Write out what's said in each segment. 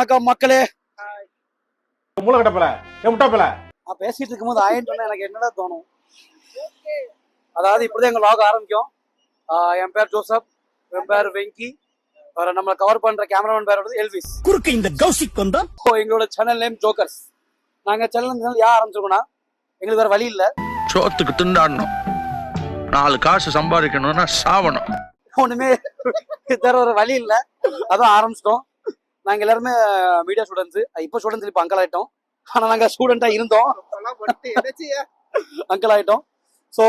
வணக்கம் மக்களே. மூளை கட்டப்பல முட்டாப்பல நான் பேசிட்டு இருக்கும்போது ஆயின்னு சொன்னா எனக்கு என்னடா தோணும். அதாவது இப்படிதான் எங்க லாக் ஆரம்பிக்கும். என் பேர் ஜோசப், என் பேர் வெங்கி, நம்மளை கவர் பண்ற கேமராமேன் பேர் வந்து எல்விஸ். குறுக்க இந்த கௌசிக் வந்தா எங்களோட சேனல் நேம் ஜோக்கர்ஸ். நாங்க சேனல் ஏன் ஆரம்பிச்சிருக்கோம்னா எங்களுக்கு வேற வழி இல்ல. சோத்துக்கு திண்டாடணும், 4 காசு சம்பாதிக்கணும்னா சாவணும். ஒண்ணுமே வேற ஒரு வழி இல்ல, அதான் ஆரம்பிச்சிட்டோம். நாங்க எல்லாருமே மீடியா ஸ்டூடெண்ட்ஸ். இப்போ ஸ்டூடெண்ட்ஸ் இப்போ அங்கிள் ஆயிட்டோம். ஆனா நாங்க ஸ்டூடெண்டா இருந்தோம், அங்கிள் ஆயிட்டோம். ஸோ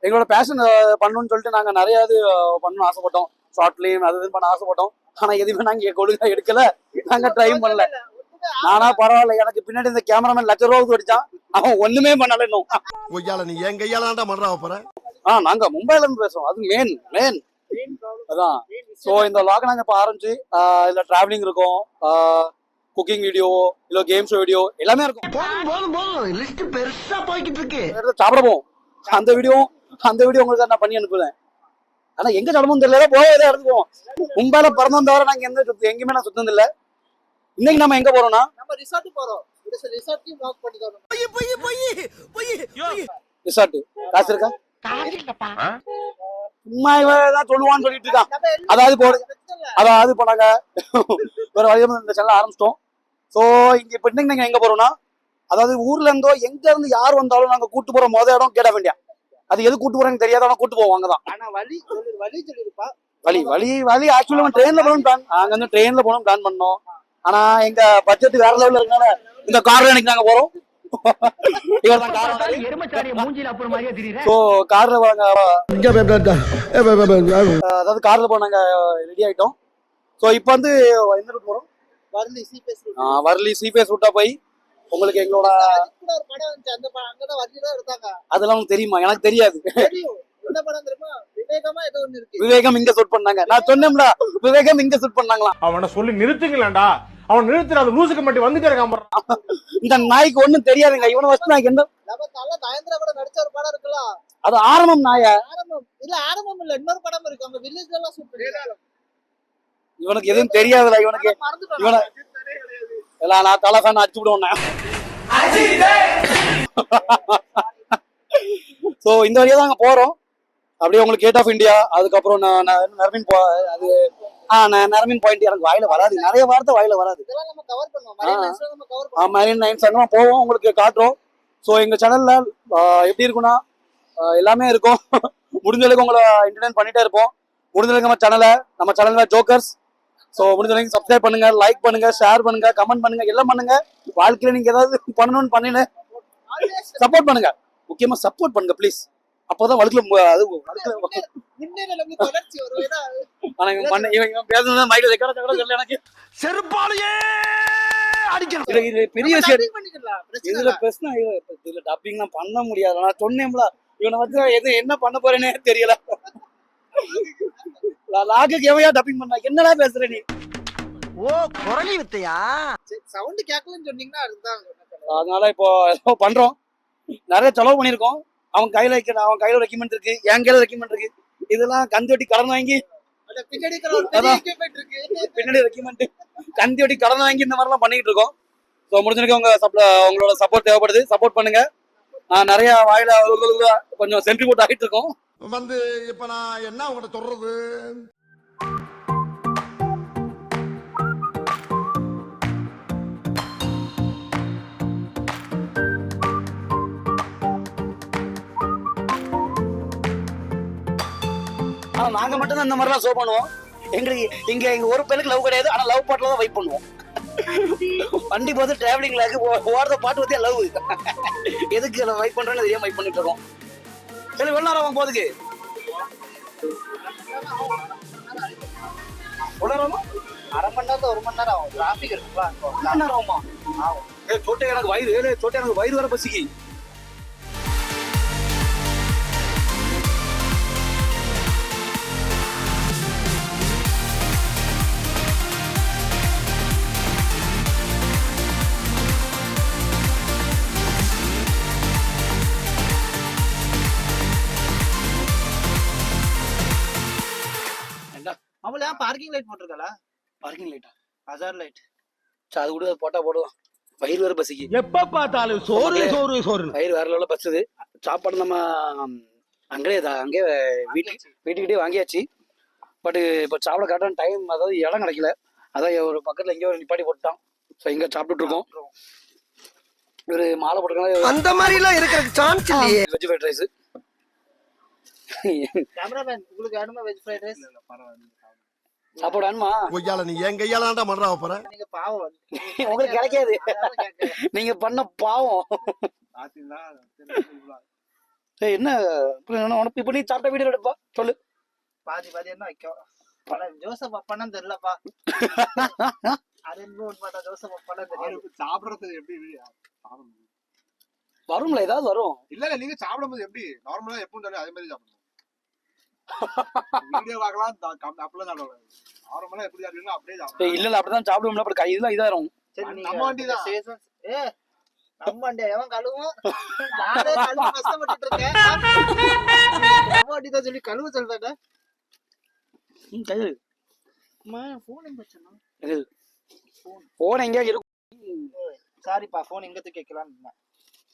எங்களோட பேஷன் பண்ணணும்னு சொல்லிட்டு நாங்க நிறைய இது பண்ணணும்னு ஆசைப்பட்டோம். ஷார்ட் ஃபிலிம் அது இது பண்ண ஆசைப்பட்டோம். ஆனா எதுவுமே நாங்க ஒழுங்கா எடுக்கல, நாங்க ட்ரை பண்ணல. நானா பரவாயில்ல, எனக்கு பின்னாடி இந்த கேமராமேன் ₹1,00,000 அடிச்சான், அவன் ஒண்ணுமே பண்ணல இன்னும். நீ என் கையால பண்றா போற. நாங்க மும்பைல இருந்து பேசுறோம், அது மெயின் அதான். ஸோ இந்த வ்ளாக் நாங்க இப்ப ஆரம்பிச்சு இதுல டிராவலிங் இருக்கும், குக்கிங் வீடியோ, இல்ல கேம் ஷோ வீடியோ எல்லாமே இருக்கும். சாப்பிட போவோம், அந்த வீடியோ உங்களுக்கு நான் பண்ணி அனுப்புவேன். ஆனா எங்க சாப்பிடவும் தெரியல, போக ஏதோ இடத்துக்கு போவோம். மும்பைல பிறந்தோம் தவிர நாங்க எங்கேயுமே நான் சுத்தம் இல்லை. இன்னைக்கு நம்ம எங்க போறோம்னா ரிசார்ட் போறோம். ரிசார்ட் காசு இருக்கா? சும்மா இவன் சொல்லுவான்னு சொல்லிட்டு இருக்கான். அதாவது இப்போ நாங்க வேற வழியா இந்த சேனல் ஆரம்பிச்சிட்டோம். ஸோ இங்க இப்ப இன்னைக்கு நாங்க எங்க போறோம்னா, அதாவது ஊர்ல இருந்தோ எங்க இருந்து யார் வந்தாலும் நாங்க கூட்டு போற இடம் கேட்ட வேண்டிய. அது எது கூட்டு போறேன்னு தெரியாத, ஆனா கூட்டு போவோம். அங்கதான் வழி ஆக்சுவலி ட்ரெயின்ல போகணும் பிளான். நாங்க வந்து ட்ரெயின்ல போகணும் பிளான் பண்ணோம். ஆனா எங்க பட்ஜெட் வேற லெவல்ல இருக்கனால இந்த கார்ல எனக்கு நாங்க போறோம். அதாவது கார்ல போய் நாங்க ரெடி ஆயிட்டோம். சோ இப்போ வந்து எந்த ரூட் போறோம்? வர்லி சீஃபேஸ் ரூட்டா போய் உங்களுக்கு எங்களோட அதெல்லாம் உங்களுக்கு தெரியுமா? எனக்கு தெரியாது. விவேகம் இங்க ஷூட் பண்ணாங்க. நான் சொன்னேன்ல, விவேகம் இங்க ஷூட் பண்ணாங்களா. அவனை சொல்லி நிறுத்துங்களேன்டா. அவன் நிறுத்துற அந்த லூசுக்கு மட்டும் வந்துட்டே இருக்கான். இந்த நாய்க்கு ஒண்ணும் தெரியாதுங்க. இவனை வச்சு நான் என்ன நடிச்ச ஒரு படம் இருக்கலாம், அது ஆரம்பம். நாய ஆரம்பம் இல்ல, இன்னொரு படம் இருக்கு, அவங்க வில்லேஜ்ல எல்லாம் ஷூட் பண்ணி. இவனுக்கு எதுவும் தெரியாதுல. இவனுக்கு எல்லாம் நான் தலைஃபேன் அடிச்சு விடுவேன். சோ இந்த வழியா தாங்க போறோம். அப்படியே உங்களுக்கு கேட் ஆஃப் இந்தியா, அதுக்கப்புறம் நரமின் அது நரமின் பாயிண்ட் எனக்கு வாயில வராது, நிறைய வார்த்தை வாயில வராது. மெரின் லைன்ஸ் அங்கெல்லாம் போவோம், உங்களுக்கு காட்டுறோம். ஸோ எங்க சேனல்ல எப்படி இருக்குன்னா எல்லாமே இருக்கும். முடிஞ்ச அளவுக்கு உங்களை என்டர்டைன் பண்ணிட்டே இருப்போம். முடிஞ்ச அளவுக்கு நம்ம சேனல்ல ஜோக்கர்ஸ். ஸோ முடிஞ்ச வரைக்கும் சப்ஸ்கிரைப் பண்ணுங்க, லைக் பண்ணுங்க, ஷேர் பண்ணுங்க, கமெண்ட் பண்ணுங்க, எல்லாம் பண்ணுங்க. வாழ்க்கையில நீங்க ஏதாவது பண்ணணும்னு பண்ணு, சப்போர்ட் பண்ணுங்க. முக்கியமா சப்போர்ட் பண்ணுங்க ப்ளீஸ். அப்போதான் வழக்குல செருப்பாலேயே அடிக்கணும். பெரிய விஷயம் இதுல பிரச்சனை. இதுல டப்பிங் நான் பண்ண முடியாது. நான் சொன்னேன்ல, இவனை வச்சு எது என்ன பண்ண போறேன்னே தெரியல. லாகுக்கு எவையா டப்பிங் பண்ணா என்னடா பேசுற நீ? ஓ குரலி வித்தையா? சவுண்ட் கேட்கலன்னு சொன்னீங்கன்னா அதுதான். அதனால இப்போ ஏதோ பண்றோம், நிறைய செலவு பண்ணிருக்கோம். அவன் கையில ரெக்கமெண்ட் இருக்கு, என் கையில ரெக்கமெண்ட் இருக்கு. இதெல்லாம் கந்தோட்டி கடன் வாங்கி பின்னாடி ரெக்கமெண்ட் கந்தோட்டி கடன் வாங்கி இந்த மாதிரிலாம் பண்ணிட்டு இருக்கோம். ஸோ முடிஞ்சிருக்கு உங்களோட சப்போர்ட் தேவைப்படுது, சப்போர்ட் பண்ணுங்க. நான் நிறைய வாயில கொஞ்சம் சென்ட்ரிபியூட் ஆகிட்டு இருக்கோம். வந்து இப்ப நான் என்ன உங்கள்ட்ட சொல்றது? ஆனா நாங்க மட்டும் தான் இந்த மாதிரிலாம் ஷோ பண்ணுவோம். எங்க ஒரு பேருக்கு லவ் கிடையாது, ஆனா லவ் பாட்டுல தான் வைப் பண்ணுவோம். வண்டி போது டிராவலிங்ல ஓடுற பாட்டு பத்தியா லவ். எதுக்கு வைப் பண்றோம்னு தெரியாம வைப் பண்ணிட்டு இருக்கோம். சரி, எவ்வளவு நேரம் ஆகும் போதுக்கு? அரை மணி நேரம் 1 மணி நேரம் ஆகும். டிராபிக் இருக்குங்களா, 1 மணி நேரம் ஆகுமா? சோட்டை எனக்கு வயிறு வர பசிக்கு. அவள பார்க்கிங் லைட் போட்டிருக்கல? பார்க்கிங் லைட்டா? ஹசார் லைட் சரி அது கூட போட்டா போடுவோம். வயிறு வேற பசிக்கு. எப்ப பார்த்தாலும் சோறு சோறு சோறு. வயிறு வேற லெவலில் பசுது. சாப்பாடு நம்ம அங்கேயே வீட்டுக்கிட்டே வாங்கியாச்சு. பட் இப்போ சாப்பிட கரெக்டான டைம், அதாவது இடம் கிடைக்கல. அதான் ஒரு பக்கத்தில் எங்கேயோ ஒரு நிப்பாட்டி போட்டுட்டான். ஸோ இங்கே சாப்பிட்டுட்டு இருக்கோம். ஒரு மாலை போட்டுருக்காங்க. அந்த மாதிரி எல்லாம் இருக்கிற சான்ஸ் இல்லையே. Veg fried rice. கேமராமேன் உங்களுக்கு வேணுமா வெஜ் ஃப்ரைட் ரைஸ்? சாப்பாடு வேணுமா? கொய்யால நீ என் கையால தான்டா மறா போற. நீங்க பாவம். உங்களுக்கு கிடைக்காது. நீங்க பண்ண பாவம். என்ன இப்ப நீ சாப்பிட்ட வீடியோ எடுப்பா சொல்லு. பாதி என்ன வைக்கும். ஜோசப் அப்பான்னு தெரியலப்பா. அது என்ன உண்மைதான், ஜோசப் அப்பான்னு தெரியல. சாப்பிடுறது எப்படி வரும்ல, ஏதாவது வரும். இல்ல நீங்க சாப்பிடும்போது எப்படி நார்மலா எப்பவும் சொல்லி அதே மாதிரி சாப்பிடணும். வீடியோ பார்க்கலாம் அப்பெல்லாம் சாப்பிடலாம். நார்மலா எப்படி சாப்பிடுவீங்களோ அப்படியே சாப்பிடணும். இல்ல அப்படிதான் சாப்பிடுவோம்ல. அப்புறம் கையில இதாயிரும். சரி நம்ம வண்டிதான். நம்ம வண்டி எவன் கழுவும்? நானே கழுவ கஷ்டப்பட்டு இருக்கேன். நம்ம வண்டி தான் சொல்லி கழுவ சொல்றேன். கையில் போன் எங்க வச்சனா? போன் எங்க இருக்கும்? சாரிப்பா, போன் எங்க தூக்கி வைக்கலாம்னு.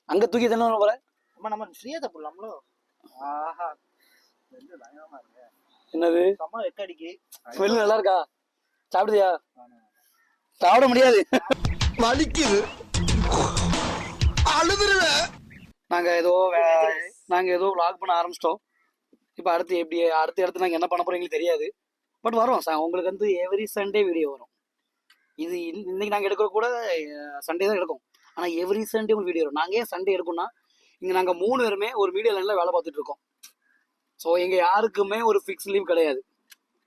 அங்க தூக்கி தானே போற. அம்மா நம்ம ஃப்ரீயா தப்பலாம்ல. ஆஹா, என்னது அம்மா வெக்கடிக்கு ஸ்மெல் நல்லா இருக்கா? சாப்பிடுதியா? சாப்பிட முடியாது, வலிக்குது, அழுதுருவேன். நாங்க ஏதோ vlog பண்ண ஆரம்பிச்சிட்டோம். இப்போ அடுத்து நாங்க என்ன பண்ண போறோம் தெரியாது. பட் வரும். உங்களுக்கு வந்து எவ்ரி சண்டே வீடியோ வரும். இது இன்னைக்கு நாங்க எடுக்கிற கூட சண்டே தான் எடுக்கும். ஆனா எவ்ரி சண்டே ஒரு வீடியோ வரும். நாங்க ஏன் சண்டே எடுக்கோம்னா, இங்க நாங்க 3 பேருமே ஒரு மீடியா லைன்ல வேலை பார்த்துட்டு இருக்கோம். ஸோ எங்க யாருக்குமே ஒரு ஃபிக்ஸ் லீவ் கிடையாது.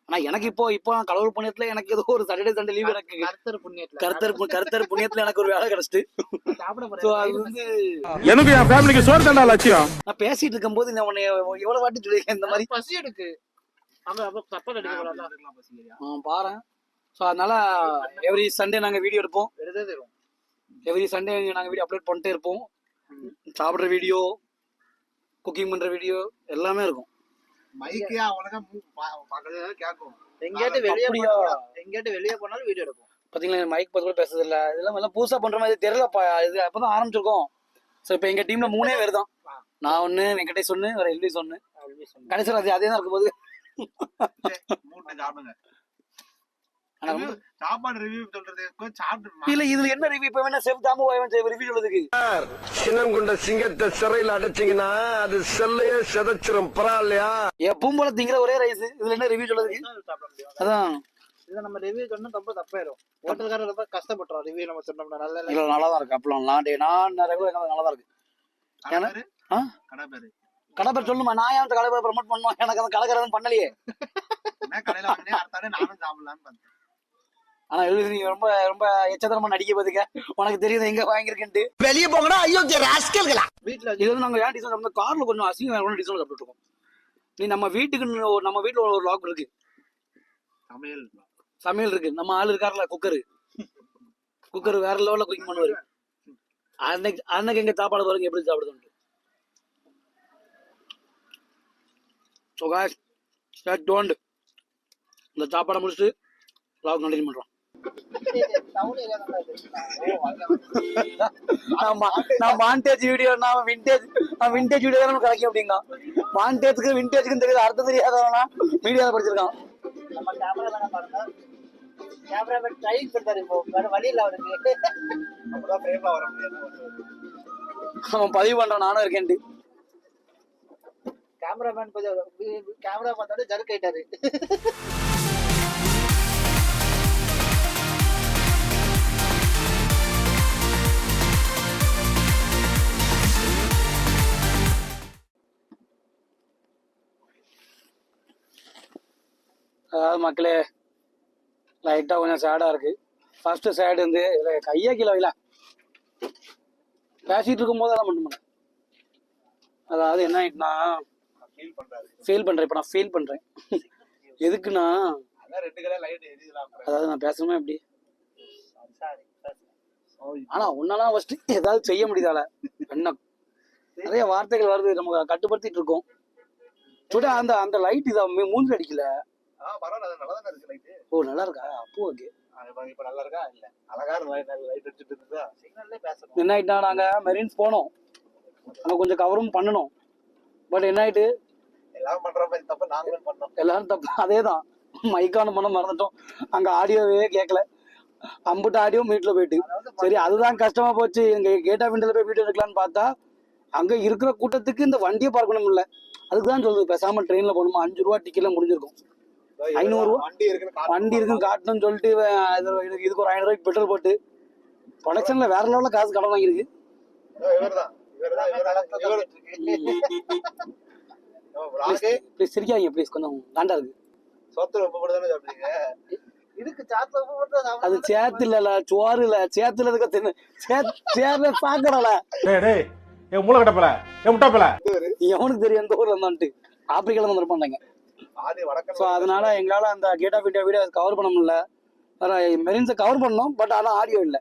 ஆனா எனக்கு இப்போ நான் கடவுள் புண்ணியத்துல எனக்கு ஏதோ ஒரு சாட்டர்டே சண்டே லீவ் எனக்கு கருத்தர் புண்ணியத்துல எனக்கு ஒரு வேலை கிடைச்சிட்டு. ஸோ அது வந்து எனக்கு என் ஃபேமிலிக்கு சோறு தண்டா லட்சியம். நான் பேசிட்டு இருக்கும் போது நான் உன்னை எவ்வளவு வாட்டி சொல்லியிருக்கேன் இந்த மாதிரி. பசி எடுக்கு பாரு. ஸோ அதனால எவ்ரி சண்டே நாங்க வீடியோ எடுப்போம். எவ்ரி சண்டே நாங்க வீடியோ அப்லோட் பண்ணிட்டே இருப்போம். சாப்பிட்ற வீடியோ, குக்கிங் பண்ற வீடியோ எல்லாமே இருக்கும். மைக்கே அவ்வளவுதான் கேட்கும். எங்கேயாட்டு வெளியே போனாலும் வீடியோ எடுப்போம். பாத்தீங்களா, மைக் பத்தி கூட பேசுறது இல்ல. இதெல்லாம் எல்லாம் புதுசா பண்ற மாதிரி தெரியலப்பா. இது அப்பதான் ஆரம்பிச்சிருக்கோம். ஸோ இப்போ எங்க டீம்ல 3 பேர் தான். நான் ஒண்ணு, வெங்கடேஷ் ஒண்ணு, வேற எல்விஸ் ஒண்ணு. கடைசியில் அதே தான் இருக்கும்போது சாப்பாடு ரிவ்யூ சொல்றது இல்ல. இதுல என்ன ரிவ்யூ? இப்ப வேணா செவ் தாமு ரிவ்யூ சொல்றதுக்கு. சின்னம் கொண்ட சிங்கத்தை சிறையில் அடைச்சிங்கன்னா அது செல்லையே செதைச்சிரும். பரவாயில்லையா? எப்பவும் போல திங்கிற ஒரே ரைஸ். இதுல என்ன ரிவ்யூ சொல்றதுக்கு? அதான் இதை நம்ம ரிவ்யூ சொன்னா ரொம்ப தப்பாயிரும். ஹோட்டல்காரர் ரொம்ப கஷ்டப்பட்டுறோம். ரிவ்யூ நம்ம சொன்னோம்னா நல்லா தான் இருக்கு. அப்பலாம் நான் ரெகுலர் நல்லா தான் இருக்கு. கடை பேர் சொல்லுமா? நான் ஏன் கடை பேர் ப்ரமோட் பண்ணுவோம்? எனக்கு அந்த கடைக்காரன் பண்ணலையே. ஆனா நீங்க ரொம்ப ரொம்ப எச்சதனமா நடிக்க பாத்துக்க. உனக்கு தெரியுது எங்க வாங்கிருக்கேன்ட்டு. வெளியே போங்கடா. ஐயோ ராஸ்கல்களா. வீட்டுல இது வந்து நாங்க ஏன் டிசைன் சாப்பிட்டோம், கார்ல கொஞ்சம் அசிங்கம் டிசைன் சாப்பிட்டு இருக்கோம். நீ நம்ம வீட்டுல ஒரு லாக் இருக்கு, சமையல் இருக்கு. நம்ம ஆள் இருக்காருல குக்கர் வேற லெவல்ல குக்கிங் பண்ணுவாரு. அன்னைக்கு எங்க சாப்பாடு பாருங்க எப்படி சாப்பிடுது. So guys, stay tuned. இந்த சாப்பாடை முடிச்சுட்டு vlog கண்டினியூ பண்றோம். நான் மாண்டேஜ் வீடியோ, விண்டேஜ் வீடியோ தான் கிடைக்கும் அப்படின்னா. மாண்டேஜுக்கு விண்டேஜுக்கும் தெரியாது, அர்த்தம் தெரியாதவனா மீடியாவில் படிச்சிருக்கான். அவன் பதிவு பண்றான் நானும் இருக்கேன்ட்டு. கேமராமேன் கொஞ்சம் கேமரா பார்த்தாலே ஜர்க் ஆயிட்டாரு. அதாவது மக்களே, லைட்டா கொஞ்சம் சேடா இருக்கு. ஃபர்ஸ்ட் சேடு வந்து கையா கீழே வைல பேசிட்டு இருக்கும் போது அதெல்லாம் பண்ணுவேன். அதாவது என்ன ஆயிட்டுனா ஃபீல் பண்றேன். இப்ப நான் ஃபீல் பண்றேன் எதுக்குன்னா, அதாவது நான் பேசணுமே எப்படி. ஆனா உன்னாலாம் ஃபர்ஸ்ட் ஏதாவது செய்ய முடியுதால என்ன நிறைய வார்த்தைகள் வருது, நம்ம கட்டுப்படுத்திட்டு இருக்கோம். சுட அந்த லைட் இதை மூஞ்சி அடிக்கல. ஓ நல்லா இருக்கா? அப்போ ஓகே. இப்ப நல்லா இருக்கா இல்ல அழகா லைட் அடிச்சுட்டு இருந்தா சிக்னல்லே பேசணும். என்ன ஆயிட்டா, நாங்க மெரின்ஸ் போனோம், அங்க கொஞ்சம் கவரும் பண்ணணும். பட் என்ன ஆயிட்டு, எல்லாம் பண்ற மாதிரி தப்பு நாங்களும் பண்ணோம். எல்லாரும் தப்பு அதேதான், மைக்கான பண்ண மறந்துட்டோம். அங்க ஆடியோவே கேட்கல, அம்புட்டு ஆடியோ மீட்ல போயிட்டு. சரி அதுதான் கஷ்டமா போச்சு. எங்க கேட் ஆஃப் இந்தியால போய் வீடியோ எடுக்கலான்னு பார்த்தா அங்க இருக்கிற கூட்டத்துக்கு இந்த வண்டியை பார்க்கணும் இல்ல. அதுக்குதான் சொல்லுது பேசாம ட்ரெயின்ல போகணுமா, 5 ரூபா டிக்கெட்ல முடிஞ்சிருக்கும். 500 ரூபா வண்டி இருக்குன்னு காட்டணும்னு சொல்லிட்டு இதுக்கு ஒரு 500 ரூபாய்க்கு பெட்ரோல் போட்டு ப்ரொடக்ஷன்ல வேற லெவல்ல காசு கடன் வாங்கியிருக்கு. ப்ளீஸ் சிரிக்காதீங்க ப்ளீஸ், கொஞ்சம் காண்டா இருக்கு. இதுக்கு சாத்துல உப்பு போட்டு தான் அது சாப்பிடணும். சேத்து இல்ல, சோறு இல்ல, சேத்துல இருக்க தின்னு சேர்ல சாக்கடல. டேய் ஏ மூளை கட்டப்பல, ஏ முட்டாப்பல. எவனுக்கு தெரியும் எந்த ஊர்ல இருந்தான்ட்டு. ஆப்பிரிக்கால வந்து இருப்பாங்க. ஸோ அதனால எங்களால அந்த gate of India video cover பண்ண முடியல. வேற மெரின்ஸை கவர் பண்ணோம், பட் ஆனால் ஆடியோ இல்லை.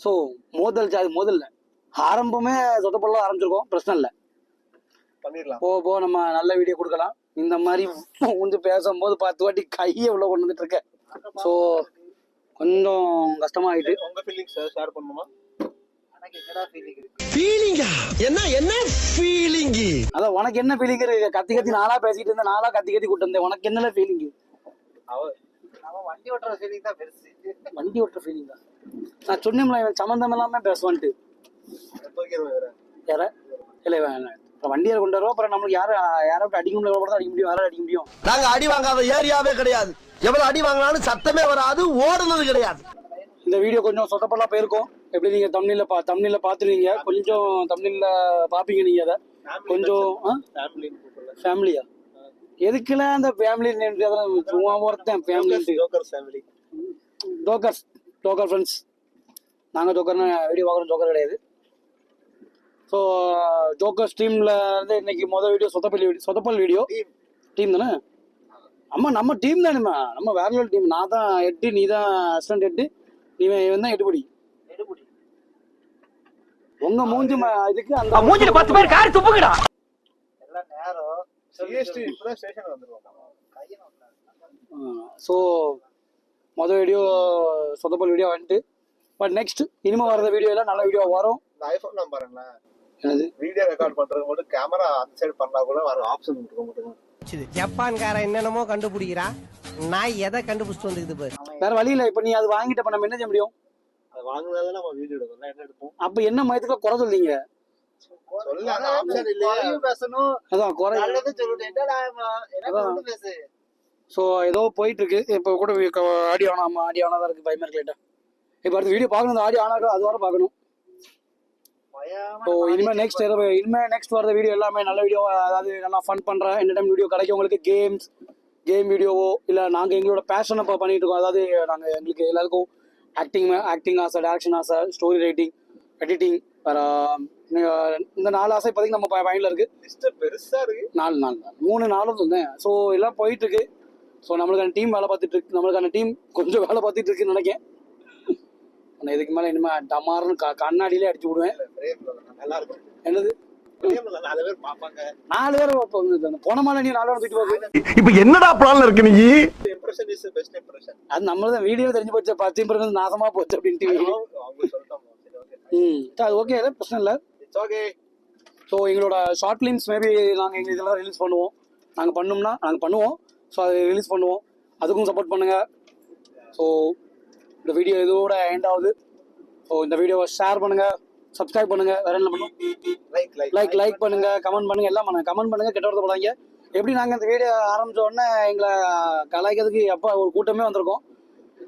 ஸோ மோதல் ஆரம்பமே சொத்தப்படலாம் ஆரம்பிச்சிருக்கோம், பிரச்சனை இல்லை. போ நம்ம நல்ல வீடியோ கொடுக்கலாம். இந்த மாதிரி வந்து பேசும்போது 10 வாட்டி கையை உள்ள கொண்டு வந்துட்டு இருக்கேன். ஸோ கொஞ்சம் கஷ்டமா ஆயிட்டு. உங்க ஃபீலிங்ஸ் ஷேர் பண்ணுமா? எனக்கு என்னடா ஃபீலிங் இருக்கு? ஃபீலிங்கா என்ன ஃபீலிங்? அதான் உனக்கு என்ன ஃபீலிங் இருக்கு? கத்தி நாளா பேசிட்டு இருந்தேன், நாளா கத்தி கூட்டு வந்தேன். உனக்கு என்ன ஃபீலிங்? நம்ம வண்டி ஓட்டுற ஃபீலிங் தான் பெருசு. வண்டி ஓட்டுற ஃபீலிங் தான். நான் சொன்னேன்ல இவன் சம்மந்தம் இல்லாம பேசுவான்ட்டு. யார இல்லை வண்டியை கொண்டு வருவோம். அப்புறம் நம்மளுக்கு யாராவது அடிக்க முடியும், அடிக்க முடியும், யாராவது அடிக்க முடியும். நாங்க அடி வாங்காத ஏரியாவே கிடையாது. எவ்வளவு அடி வாங்கினாலும் சத்தமே வராது, ஓடுனது கிடையாது. இந்த வீடியோ கொஞ்சம் சொதப்பெல்லாம் போயிருக்கும். எப்படி நீங்க தமிழ்ல பாத்துருவீங்க, கொஞ்சம் தமிழ்ல பாப்பீங்க நீங்க. அதை கொஞ்சம் ஃபேமிலியா எதுக்குல அந்த ஃபேமிலி சும்மா ஒருத்தன் ஃபேமிலி ஜோக்கர் ஃப்ரெண்ட்ஸ். நாங்கள் ஜோக்கர்னு வீடியோ பார்க்குறோம், ஜோக்கர் கிடையாது. ஸோ ஜோக்கர் ஸ்ட்ரீமில் இருந்து இன்னைக்கு மொதல் வீடியோ சொதப்பல் வீடியோ டீம் தானே. நம்ம டீம் தானேம்மா, நம்ம வேற லெவல் டீம். நான் தான் 8, நீ தான் அசிஸ்டன்ட் 8, இவன் தான் 8 படி. உங்க மூஞ்சி இதுக்கு அந்த மூஞ்சில 10 பேர் காரி துப்புங்கடா. எல்லாம் நேரம் சிஎஸ்டி இப்பதான் ஸ்டேஷன் வந்துருவாங்க. ஸோ மொதல் வீடியோ சொதப்பல் வீடியோ வந்துட்டு. பட் நெக்ஸ்ட் இனிமே வர்ற வீடியோ எல்லாம் நல்ல வீடியோ வரும். இந்த ஐபோன் நான் பாருங்களேன், என்னது வீடியோ ரெக்கார்ட் பண்றது மட்டும் கேமரா அந்த சைடு பண்ணா கூட வர ஆப்ஷன் இருக்க மட்டும். ஜப்பான்காரன் என்னென்னமோ கண்டுபிடிக்கிறா, நான் எதை கண்டுபிடிச்சிட்டு வந்துக்குது பாரு. வேற வழி இல்லை. இப்ப நீ அது வாங்கிட்ட நம்ம என்ன செய்ய முடியும்? அது வாங்குனால நம்ம வீடியோ எடுக்கணும், என்ன எடுப்போம். அப்ப என்ன மயத்துக்குள்ள குறை சொல்றீங்க? சொல்ல ஆப்ஷன் இல்லையா? பேசணும், அதான் குறை. நல்லது சொல்லணும். என்னடா என்ன பேசு. ஸோ ஏதோ போயிட்டு இருக்கு. இப்போ கூட ஆடியோ ஆனா தான் இருக்கு, பயமா இருக்கு லைட்டா. இப்போ அடுத்த வீடியோ பார்க்கணும், அந்த ஆடியோ ஆனாலும் அது வர பார்க்கணும். ஸோ இனிமேல் நெக்ஸ்ட் வர வீடியோ எல்லாமே நல்ல வீடியோ, அதாவது நல்லா ஃபன் பண்ணுற என்டர்டைன்மெண்ட் வீடியோ கிடைக்கும் உங்களுக்கு. கேம் வீடியோவோ இல்லை நாங்கள் எங்களோட பேஷனை இப்போ பண்ணிட்டு இருக்கோம். அதாவது நாங்கள் எங்களுக்கு எல்லாருக்கும் ஆக்டிங் ஆசை, டேரக்ஷன் ஆசை, ஸ்டோரி ரைட்டிங், எடிட்டிங், இந்த 4 ஆசை இப்போதைக்கு நம்ம பயனில் இருக்கு. பெருசா இருக்கு. 3 நாளும் சொன்னேன். ஸோ எல்லாம் போயிட்டு இருக்கு. ஸோ நம்மளுக்கான டீம் வேலை பார்த்துட்டு இருக்கு. நம்மளுக்கான டீம் கொஞ்சம் வேலை பார்த்துட்டு இருக்குன்னு நினைக்கிறேன். நான் இதுக்கு மேலே இனிமேல் டமார்னு கண்ணாடியிலே அடிச்சு விடுவேன். நல்லா இருக்கும். என்னது 4 பேர் பாப்பாங்க. 4 பேர் போன மாதிரி நீ 4 பேர் தூக்கிட்டு போகுது. இப்ப என்னடா பிளான்ல இருக்கு நீ? Impression is best impression. அது நம்மளதான் வீடியோ தெரிஞ்சு போச்சு, 10 இம்ப்ரஷன் நாசமா போச்சு அப்படின்ட்டு. அவங்க சொல்லிட்டாங்க. அது ஓகே, அது பிரச்சனை இல்லை. It's okay. ஸோ எங்களோட ஷார்ட் ஃபிலிம்ஸ் மேபி நாங்கள் எங்களுக்கு இதெல்லாம் ரிலீஸ் பண்ணுவோம். நாங்கள் பண்ணோம்னா நாங்கள் பண்ணுவோம். ஸோ அதை ரிலீஸ் பண்ணுவோம், அதுக்கும் சப்போர்ட் பண்ணுங்கள். ஸோ இந்த வீடியோ இதோட எண்ட் ஆகுது. ஸோ இந்த வீடியோவை ஷேர் பண்ணுங்கள், சப்ஸ்கிரைப் பண்ணுங்கள். வேறு என்ன பண்ணுவோம்? லைக் பண்ணுங்கள், கமெண்ட் பண்ணுங்கள், எல்லாம் பண்ணுங்கள். கமெண்ட் பண்ணுங்கள், கெட்ட வார்த்தை போடாதீங்க. எப்படி நாங்கள் இந்த வீடியோ ஆரம்பித்த உடனே எங்களை கலாய்க்கிறதுக்கு எப்போ ஒரு கூட்டமே வந்திருக்கோம்.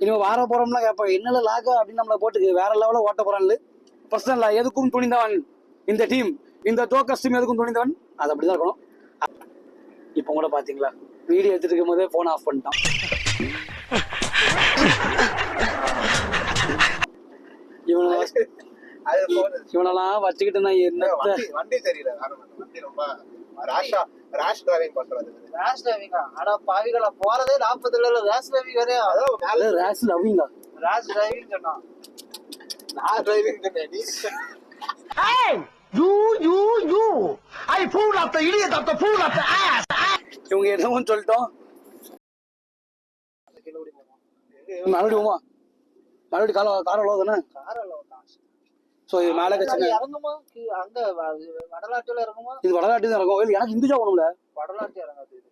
இனிமேல் வார போகிறோம்னா எப்போ என்னல லாக்கா அப்படின்னு நம்மளை போட்டு வேற லெவலில் ஓட்ட போகிறான்னு பிரச்சனை இல்லை. எதுக்கும் துணிந்தவன் இந்த டீம், இந்த ஜோக்கர்ஸ் டீம் எதுக்கும் துணிந்தவன். அது அப்படி தான் இருக்கணும். இப்போ கூட பார்த்தீங்களா, வீடியோ எடுத்துட்டு இருக்கும் போதே ஃபோன் ஆஃப் பண்ணிட்டான். இவனெல்லாம் வச்சுக்கிட்டு நான் என்ன வண்டி தெரியல. வண்டி ரொம்ப ராஷ் டிரைவிங் பண்றது. ரேஷ் டிரைவிங்கா? அட பாவிகளா, போறதே 40 இல்ல ரேஷ் டிரைவிங் வரே. அதாவது ரேஷ் லவ்விங்கா? ரேஷ் டிரைவிங் சொன்னா நான் டிரைவிங் பண்ணேன். நீ You I fool of the idiot of the fool of the ass. இவங்க என்னவும் சொல்லிட்டோம். மறுபடியுமா மறுபடியும் கார அளவு தானே. காரில் ஸோ இது மேலே கட்சி இறங்குமா அங்க வடலாட்டில இறங்குமா? இது வடநாட்டு தான் இருக்கும். இல்லை எனக்கு இந்துஜா போகணும்ல. வடலாட்டி இறங்காது இது.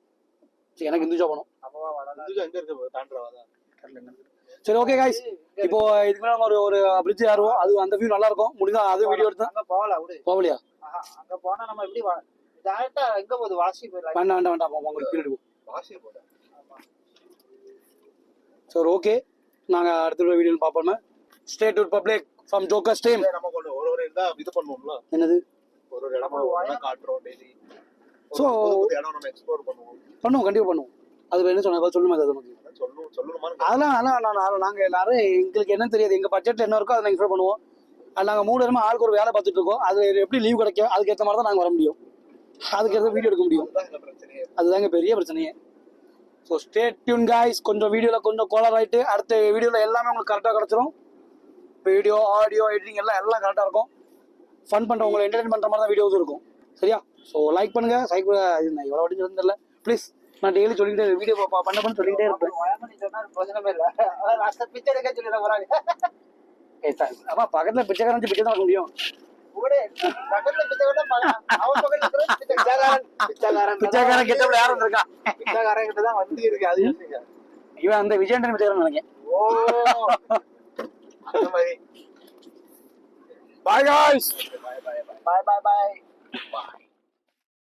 சரி எனக்கு இந்துஜா போகணும். அப்பவா வடலாட்டி எங்க இருக்கு தாண்டவாதான். சரி ஓகே காய்ஸ், இப்போ இதுக்கு மேலே நம்ம ஒரு பிரிட்ஜ் ஏறுவோம். அது அந்த வியூ நல்லா இருக்கும். முடிஞ்சா அது வீடியோ எடுத்து அங்க போகலாம் விடு. போகலையா? அங்க போனா நம்ம எப்படி டேரக்டா எங்க போகுது வாசி போயிடலாம். வேண்டாம் வேண்டாம் வேண்டாம் உங்களுக்கு பீரியட் இருக்கும். வாசி போட சரி ஓகே, நாங்கள் அடுத்த வீடியோவில் பார்ப்போம். Stay to public from jokers team. நம்ம ஒரு இருந்தா இது பண்ணுவோம்ல. என்னது? ஒரு இடமா காட்டுறோம் டெய்லி. ஸோ இடம் நம்ம எக்ஸ்ப்ளோர் பண்ணுவோம். கண்டிப்பாக பண்ணுவோம். அது என்ன சொன்ன சொல்லுமா? அது நமக்கு சொல்லணுமா? அதெல்லாம் நாங்கள் எல்லாரும் எங்களுக்கு என்ன தெரியாது, எங்கள் பட்ஜெட் என்ன இருக்கோ அதை நாங்கள் எக்ஸ்ப்ளோர் பண்ணுவோம். அது நாங்கள் 3 இடமா ஆளுக்கு ஒரு வேலை பார்த்துட்டு இருக்கோம். அது எப்படி லீவ் கிடைக்கும் அதுக்கேற்ற மாதிரி தான் நாங்கள் வர முடியும். அதுக்கேற்ற வீடியோ எடுக்க முடியும். அதுதாங்க பெரிய பிரச்சனையே. So stay tune guys. கொஞ்சம் வீடியோவில் கொஞ்சம் கோலர் ஆகிட்டு அடுத்த வீடியோவில் எல்லாமே உங்களுக்கு கரெக்டாக கிடச்சிரும். வீடியோ ஆடியோ எடிட்டிங் எல்லாம் கரெக்டாக இருக்கும். ஃபன் பண்ணுற உங்களை என்டர்டைன் பண்ணுற மாதிரி தான் வீடியோஸ் இருக்கும். சரியா? ஸோ லைக் பண்ணுங்க. நான் எவ்வளோ வாட்டி சொல்லியிருந்தில்ல, ப்ளீஸ். நான் டெய்லி சொல்லிக்கிட்டே வீடியோ பண்ண சொல்லிக்கிட்டே இருப்பேன். பிரச்சனை இல்லை. பிச்சை எடுக்க சொல்லி போறாங்க. அப்பா பக்கத்தில் பிச்சைக்காரன் பிச்சை தான் முடியும். பிச்சைக்காரன் கெட்டப்ல யாரும் இருக்கா? பிச்சைக்காரன் கிட்ட தான் வண்டி இருக்கு. அது இவன் அந்த விஜயன் பிச்சைக்காரன் நினைக்கிறேன். ஓ அந்த மாதிரி. Bye guys. bye bye bye.